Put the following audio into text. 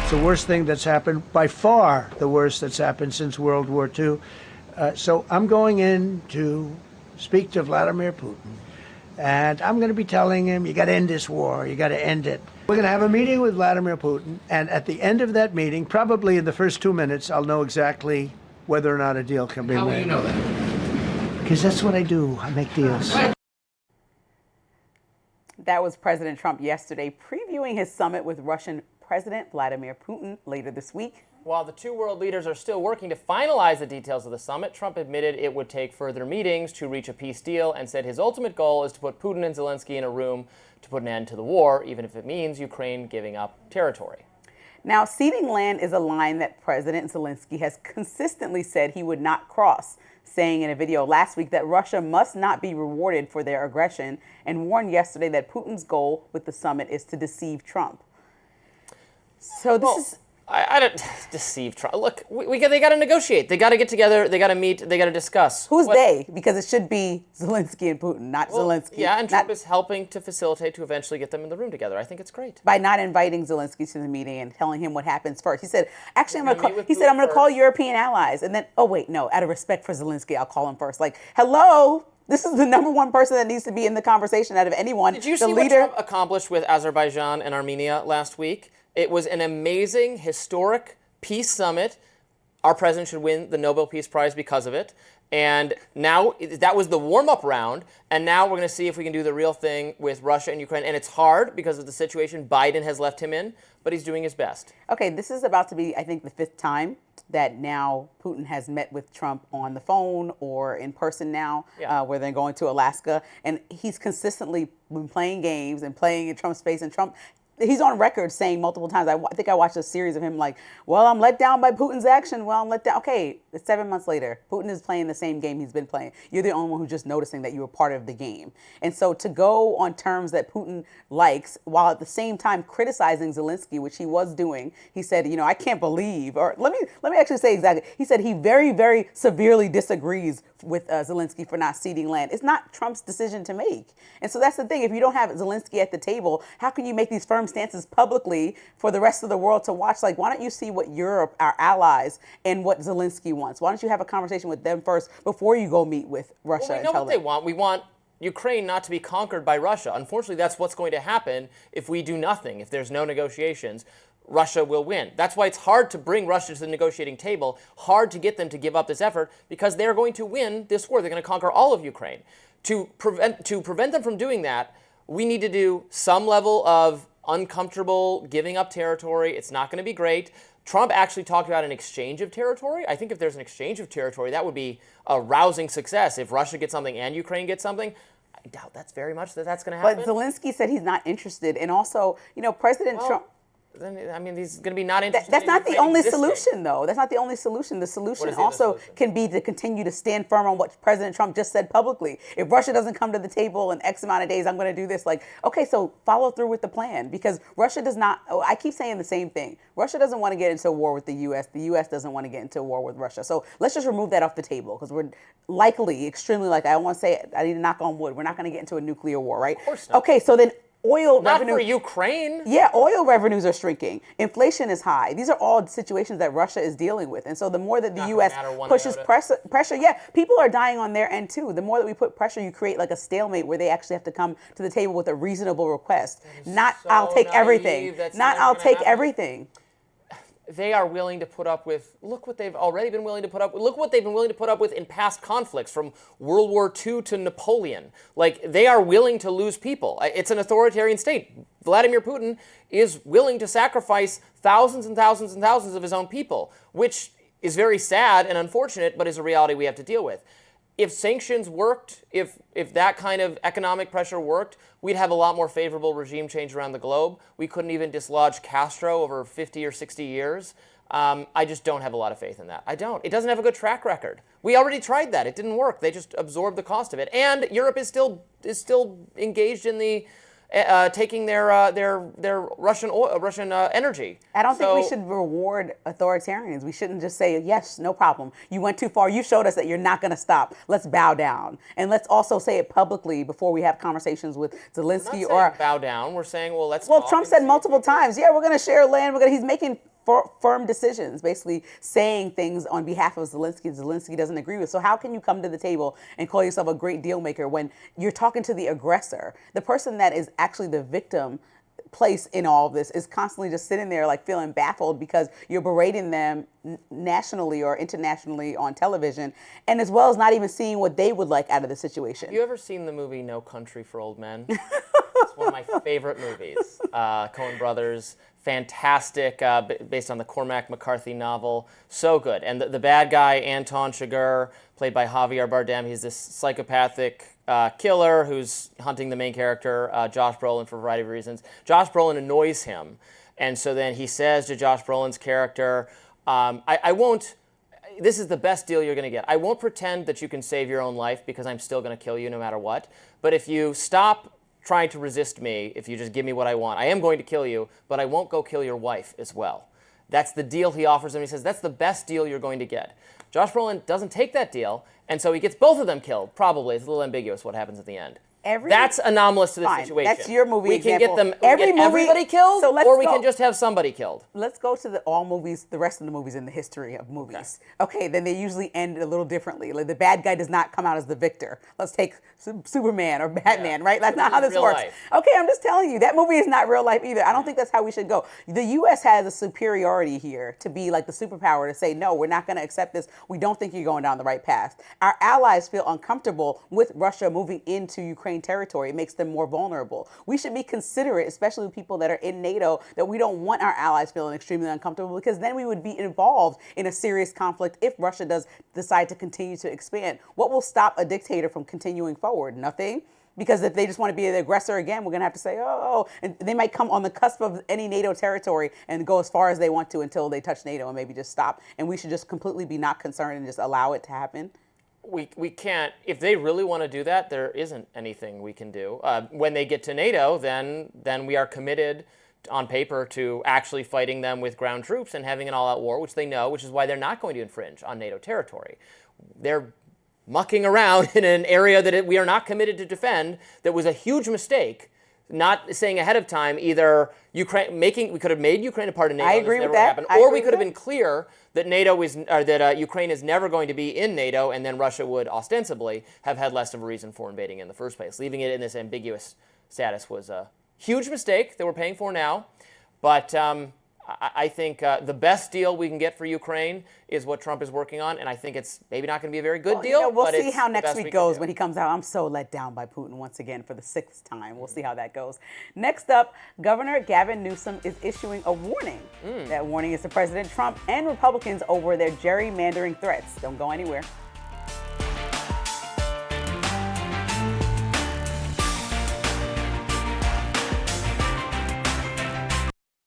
It's the worst thing that's happened, by far the worst that's happened since World War II. So I'm going in to speak to Vladimir Putin. And I'm going to be telling him, you got to end this war. You got to end it. We're going to have a meeting with Vladimir Putin. And at the end of that meeting, probably in the first 2 minutes, I'll know exactly whether or not a deal can be made. How will you know that? Because that's what I do. I make deals. That was President Trump yesterday previewing his summit with Russian President Vladimir Putin later this week. While the two world leaders are still working to finalize the details of the summit, Trump admitted it would take further meetings to reach a peace deal and said his ultimate goal is to put Putin and Zelensky in a room to put an end to the war, even if it means Ukraine giving up territory. Now, ceding land is a line that President Zelensky has consistently said he would not cross, saying in a video last week that Russia must not be rewarded for their aggression, and warned yesterday that Putin's goal with the summit is to deceive Trump. So this is... I don't deceive Trump. Look, they got to negotiate. They got to get together. They got to meet. They got to discuss. Who's they? Because it should be Zelensky and Putin, not Zelensky. Yeah, and Trump is helping to facilitate to eventually get them in the room together. I think it's great. By not inviting Zelensky to the meeting and telling him what happens first. He said, actually, I'm going to call European allies. And then, oh, wait, no, out of respect for Zelensky, I'll call him first. Like, hello? This is the number one person that needs to be in the conversation out of anyone. Did you see what Trump accomplished with Azerbaijan and Armenia last week? It was an amazing, historic peace summit. Our president should win the Nobel Peace Prize because of it. And now that was the warm-up round. And now we're going to see if we can do the real thing with Russia and Ukraine. And it's hard because of the situation Biden has left him in, but he's doing his best. Okay, this is about to be, I think, the 5th time that now Putin has met with Trump on the phone or in person now, where they're going to Alaska. And he's consistently been playing games and playing in Trump's face. And Trump... He's on record saying multiple times, I think I watched a series of him like, well, I'm let down by Putin's action. Well, I'm let down. Okay, it's 7 months later. Putin is playing the same game he's been playing. You're the only one who's just noticing that you were part of the game. And so to go on terms that Putin likes, while at the same time criticizing Zelensky, which he was doing, he said, I can't believe, or let me actually say exactly. He said he very, very severely disagrees with Zelensky for not ceding land. It's not Trump's decision to make. And so that's the thing. If you don't have Zelensky at the table, how can you make these firm stances publicly for the rest of the world to watch? Like, why don't you see what Europe, our allies, and what Zelensky wants? Why don't you have a conversation with them first before you go meet with Russia? Well, we know what they want. We want Ukraine not to be conquered by Russia. Unfortunately, that's what's going to happen if we do nothing, if there's no negotiations. Russia will win. That's why it's hard to bring Russia to the negotiating table, hard to get them to give up this effort, because they're going to win this war. They're going to conquer all of Ukraine. To prevent them from doing that, we need to do some level of uncomfortable giving up territory. It's not going to be great. Trump actually talked about an exchange of territory. I think if there's an exchange of territory, that would be a rousing success. If Russia gets something and Ukraine gets something, I doubt that's very much that's going to happen. But Zelensky said he's not interested. And also, President Trump... I mean, he's going to be not interested. That's not the only solution, though. That's not the only solution. The solution also can be to continue to stand firm on what President Trump just said publicly. If Russia doesn't come to the table in X amount of days, I'm going to do this. Like, okay, so follow through with the plan, because Russia does not. I keep saying the same thing. Russia doesn't want to get into a war with the U.S. The U.S. doesn't want to get into a war with Russia. So let's just remove that off the table, because we're likely, extremely likely. I want to say, I need to knock on wood. We're not going to get into a nuclear war, right? Of course not. Okay, so then. Oil not revenue, for Ukraine. Yeah, oil revenues are shrinking. Inflation is high. These are all situations that Russia is dealing with. And so the more that the U.S. pushes pressure, people are dying on their end too. The more that we put pressure, you create like a stalemate where they actually have to come to the table with a reasonable request. Not, I'll take everything. Not, I'll take everything. They are willing to put up with, look what they've already been willing to put up with. Look what they've been willing to put up with in past conflicts, from World War II to Napoleon. Like, they are willing to lose people. It's an authoritarian state. Vladimir Putin is willing to sacrifice thousands and thousands and thousands of his own people, which is very sad and unfortunate, but is a reality we have to deal with. If sanctions worked, if that kind of economic pressure worked, we'd have a lot more favorable regime change around the globe. We couldn't even dislodge Castro over 50 or 60 years. I just don't have a lot of faith in that. I don't. It doesn't have a good track record. We already tried that. It didn't work. They just absorbed the cost of it. And Europe is still engaged in the taking their Russian energy. I don't think we should reward authoritarians. We shouldn't just say, yes, no problem. You went too far. You showed us that you're not going to stop. Let's bow down. And let's also say it publicly before we have conversations with Zelensky. We're not saying bow down. We're saying, well, let's Well, Trump said multiple times, yeah, we're going to share land. He's making firm decisions, basically saying things on behalf of Zelensky doesn't agree with. So how can you come to the table and call yourself a great deal maker when you're talking to the aggressor? The person that is actually the victim place in all of this is constantly just sitting there like feeling baffled because you're berating them nationally or internationally on television, and as well as not even seeing what they would like out of the situation. Have you ever seen the movie No Country for Old Men? It's one of my favorite movies. Coen Brothers, fantastic, based on the Cormac McCarthy novel. So good. And the bad guy, Anton Chigurh, played by Javier Bardem, he's this psychopathic killer who's hunting the main character, Josh Brolin, for a variety of reasons. Josh Brolin annoys him. And so then he says to Josh Brolin's character, I won't, this is the best deal you're going to get. I won't pretend that you can save your own life because I'm still going to kill you no matter what. But if you stop trying to resist me, if you just give me what I want, I am going to kill you, but I won't go kill your wife as well. That's the deal he offers him. He says, that's the best deal you're going to get. Josh Brolin doesn't take that deal, and so he gets both of them killed, probably. It's a little ambiguous what happens at the end. That's anomalous to the situation. That's your movie we can example. get everybody killed, so or we can just have somebody killed. Let's go to all movies, the rest of the movies in the history of movies. Okay, then they usually end a little differently. Like the bad guy does not come out as the victor. Let's take Superman or Batman, right? That's not how this works. Life. Okay, I'm just telling you, that movie is not real life either. I don't think that's how we should go. The U.S. has a superiority here to be like the superpower to say, no, we're not going to accept this. We don't think you're going down the right path. Our allies feel uncomfortable with Russia moving into Ukraine territory. It makes them more vulnerable. We should be considerate, especially with people that are in NATO, that we don't want our allies feeling extremely uncomfortable, because then we would be involved in a serious conflict if Russia does decide to continue to expand. What will stop a dictator from continuing forward? Nothing. Because if they just want to be the aggressor again, we're going to have to say, and they might come on the cusp of any NATO territory and go as far as they want to until they touch NATO and maybe just stop. And we should just completely be not concerned and just allow it to happen. We can't, if they really want to do that, there isn't anything we can do. When they get to NATO, then we are committed on paper to actually fighting them with ground troops and having an all-out war, which they know, which is why they're not going to infringe on NATO territory. They're mucking around in an area that we are not committed to defend. That was a huge mistake. Not saying ahead of time either we could have made Ukraine a part of NATO. I agree with that. Or we could have been clear that Ukraine is never going to be in NATO, and then Russia would ostensibly have had less of a reason for invading in the first place. Leaving it in this ambiguous status was a huge mistake that we're paying for now. But I think the best deal we can get for Ukraine is what Trump is working on, and I think it's maybe not going to be a very good deal. We'll see how next week goes when he comes out. I'm so let down by Putin once again for the 6th time. We'll see how that goes. Next up, Governor Gavin Newsom is issuing a warning. That warning is to President Trump and Republicans over their gerrymandering threats. Don't go anywhere.